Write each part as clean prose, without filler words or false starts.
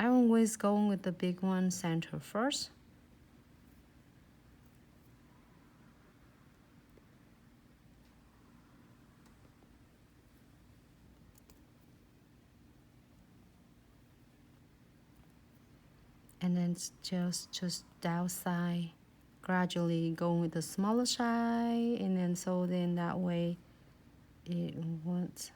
I always go with the big one center first. And then just downside, gradually going with the smaller side, and then so then that way it won't.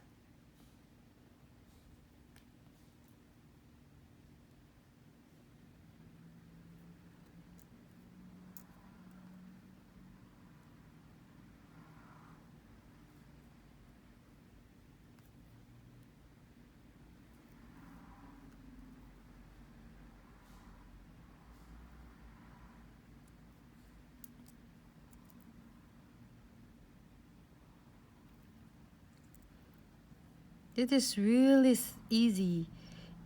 This is really easy.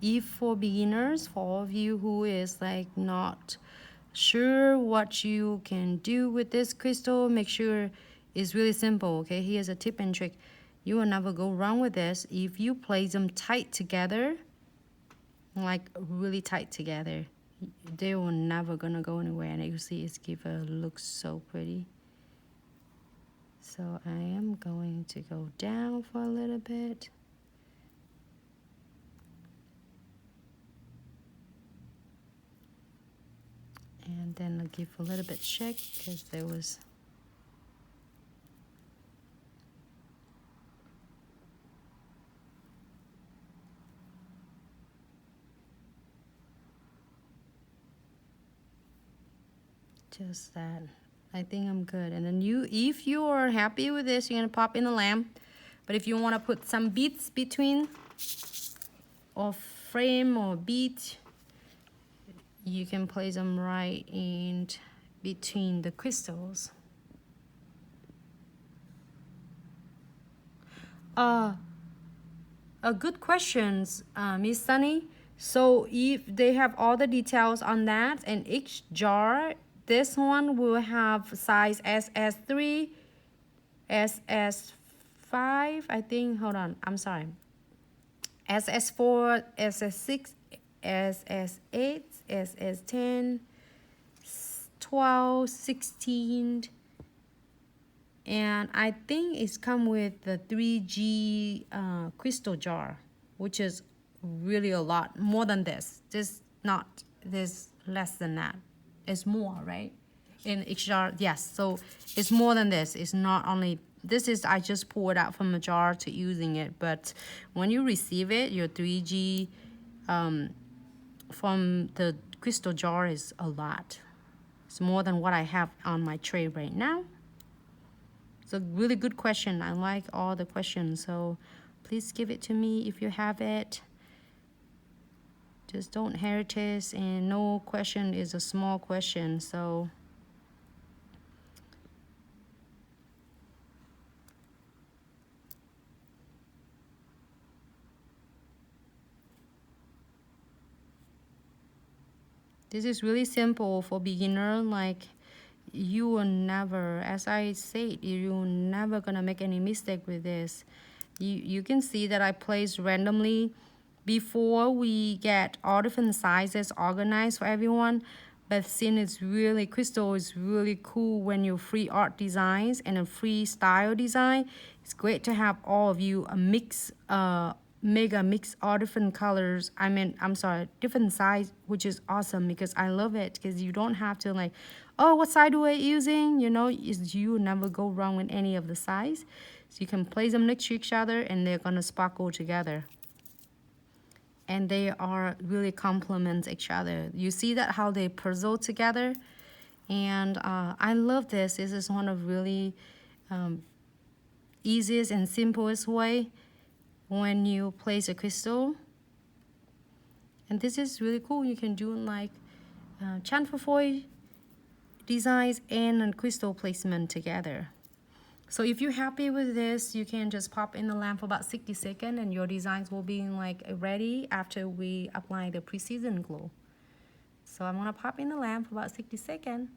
If for beginners, for all of you who is like not sure what you can do with this crystal, make sure it's really simple. Okay, here's a tip and trick. You will never go wrong with this if you place them tight together, like really tight together. They will never gonna go anywhere, and you see it's give a look so pretty. So I am going to go down for a little bit. And then I'll give a little bit shake because there was just that. I think I'm good. And then if you are happy with this, you're gonna pop in the lamp. But if you want to put some beads between, or frame or bead, you can place them right in between the crystals. A good questions, Miss Sunny. So if they have all the details on that, and each jar, this one will have size SS3, SS5, I think, hold on, I'm sorry, SS4, SS6, SS8, SS10, 12, 16, and I think it's come with the 3G crystal jar, which is really a lot more than this. Not this less than that. It's more, right? In each jar, yes. So it's more than this. It's not only this is I just pull it out from a jar to using it, but when you receive it, your 3G from the crystal jar is a lot. It's more than what I have on my tray right now. It's a really good question. I like all the questions, so please give it to me if you have it. Just don't hesitate, and no question is a small question, so this is really simple for beginner. Like, you will never, as I said, you're never gonna make any mistake with this. You can see that I placed randomly before we get all different sizes organized for everyone. But since it's really, crystal is really cool when you free art designs and a freestyle design, it's great to have all of you a mix, mega mix all different colors. I'm sorry, different size, which is awesome because I love it, because you don't have to like, oh, what side are you using? You know, you never go wrong with any of the size. So you can place them next to each other and they're gonna sparkle together. And they are really complement each other. You see that how they puzzle together, and I love this. This is one of really easiest and simplest way when you place a crystal. And this is really cool. You can do like chamfer foil designs and crystal placement together. So if you're happy with this, you can just pop in the lamp for about 60 seconds and your designs will be like ready after we apply the pre-season glow. So I'm gonna pop in the lamp for about 60 seconds.